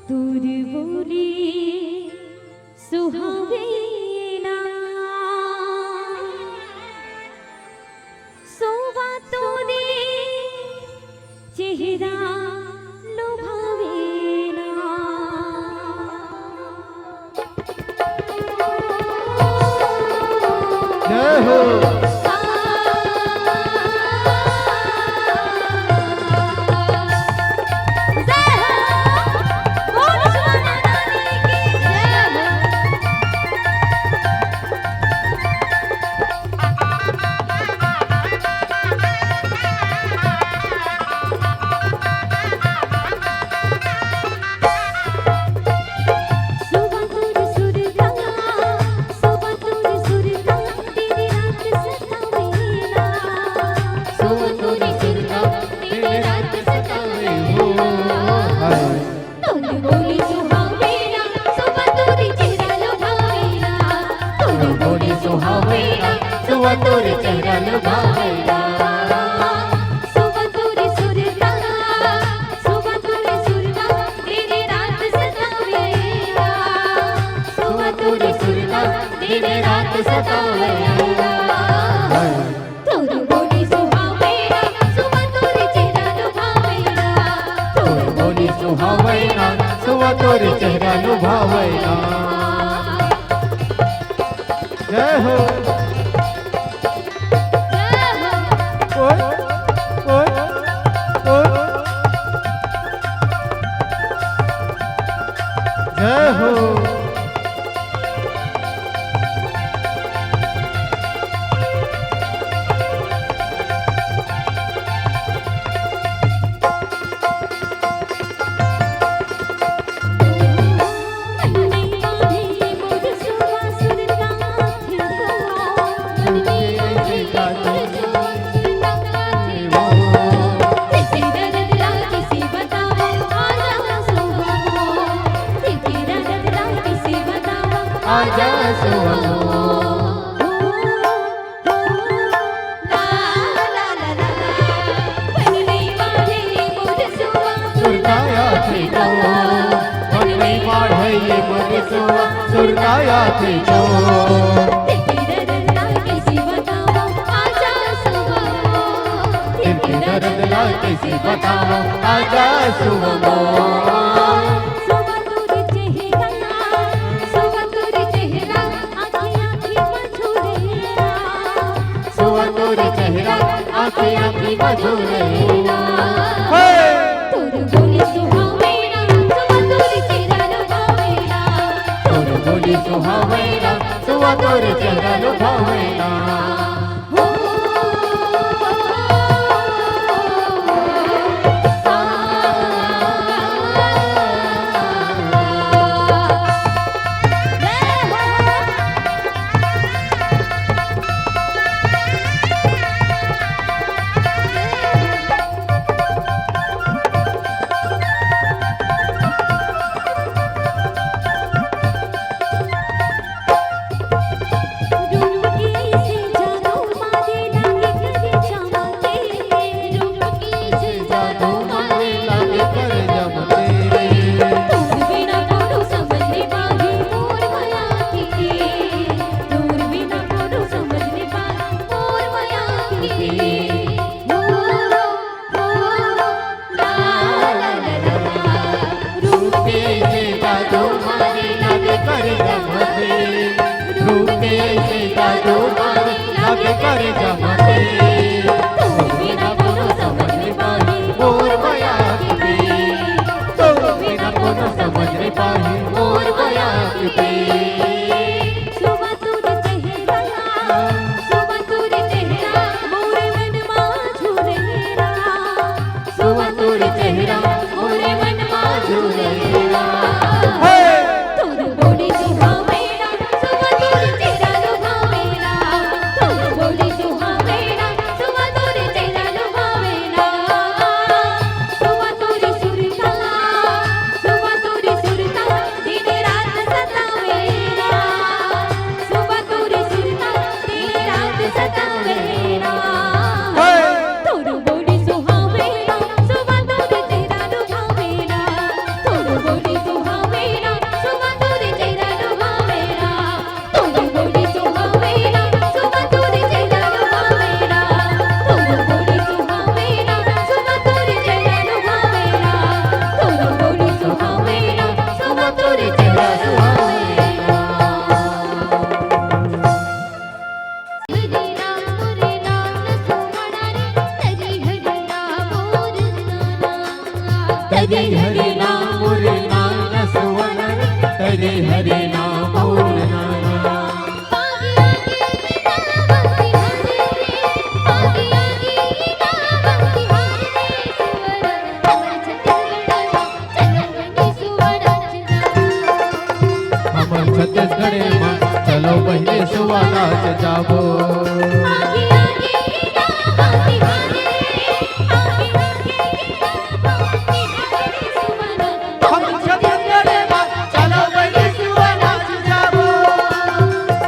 তোর বলি সুহাবে না সোবা তোরে চেহারা লোভাবে না जय हो तोरे चेहरा लुभावेला सुबह तोरे सुरता सुबह तोरे सुरता तेरे रात सतावेला सुबह तोरे सुरता तेरे रात सतावेला तोरे बोली सुहावेला सुबह तोरे चेहरा लुभावेला तोरे बोली सुहावेला सुबह तोरे चेहरा लुभावेला जय हो जय हो आजा सुहागो सुरताया थी तो बनने वाढ़े ये मन सुआ सुरताया थी तो तेरा दर्द ला कैसे बताओ आजा सुहागो तोरे चेहरा आँखें आँखें मधुरेला तोरे बोली सुहावेला सुबह तोरे चेहरा लुभावेला तोरे बोली सुहावेला सुबह तोरे चेहरा लुभावेला रूप की से हरे हरे नाम रे नाना सुवन हरे हरे नाम रे नाना हमर छत्तीसगढ़ में चलो पहले सुवा नाच जाबो हमर छत्तीसगढ़ में चलो पहले सुवा नाच जाबो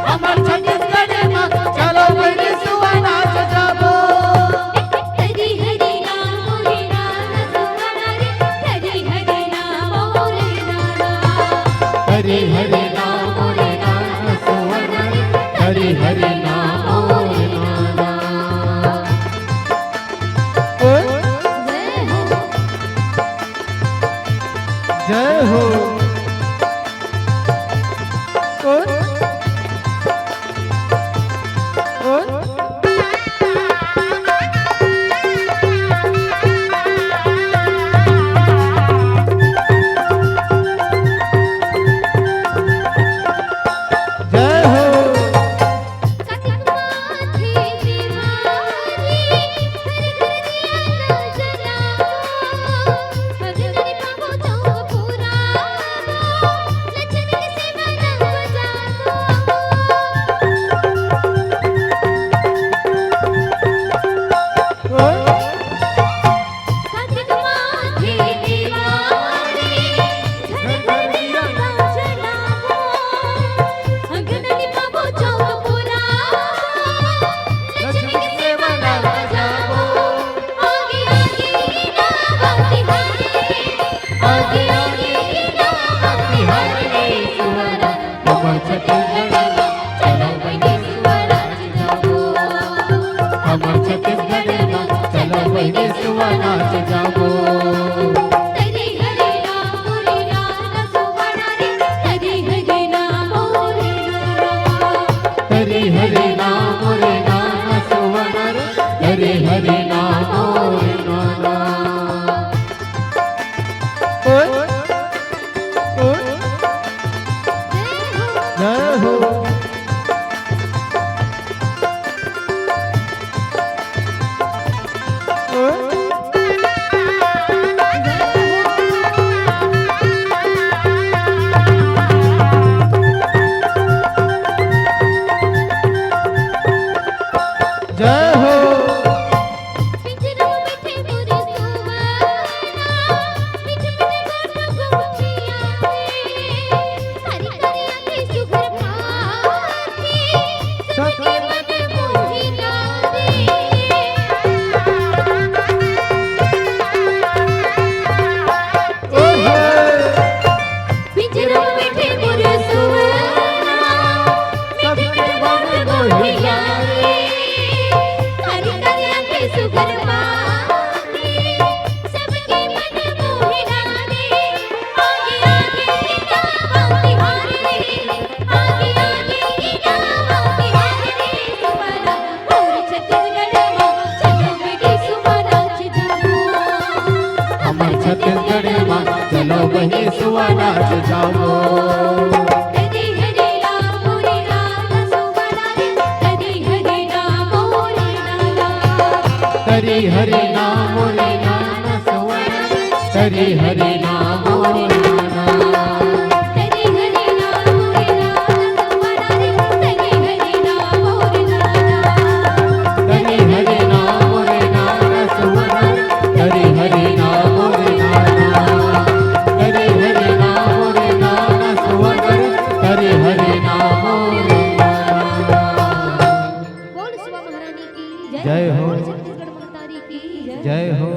हमर छत्तीसगढ़ में चलो पहले सुवा नाच जाबो हरि हरि नाम रे नाना सुवना रे हरि हरि नाम रे नाना हरे हरे नाम रे नाना सुवन हरे हरे नाम रे नाना जय हो जय हो हमर छत्तीसगढ़ चलो पहले सुवा नाच जाबो हमर छत्तीसगढ़ में चलो पहले सुवा नाच जाबो हरि हरि नाम रे नाना सुवना रे हरि हरि नाम रे नाना हरे हरे नाम रे नाना सुवन हरे हरे नाम रे नाना जय हो जय हो पिंजरों में थे मोरे सुवना बिच में गोट गुचिया हरि हरि आंखें सुघर पाके सबके मन मोहि लागे पिंजरों में थे मोरे सुवना बिच में गोट गुचिया हरि हरि आंखें सुघर पाके सबके मन मोहि लागे आगे आगे गावा बिहारी रे आगे आगे गावा बिहारी रे सुवना और छत्तीसगढ़ में चलो बेटी सुवा नाच जाबो हमर छत्तीसगढ़ में चलो पहले सुवा नाच जाबो हरि हरि नाम रे नाना सुवना रे हरि हरि नाम रे नाना हरे हरे नाम रे नाना सुवन हरे हरे नाम रे नाना हरि हरि नाम रे नाना सुवना रे हरि हरि नाम रे नाना हरे हरे नाम रे नाना सुवन हरे हरे नाम रे नाना हरे हरे नाम रे नाना सुवन हरे हरे नाम रे नाना बोल शिवा महारानी की जय हो। छत्तीसगढ़ महतारी की जय हो।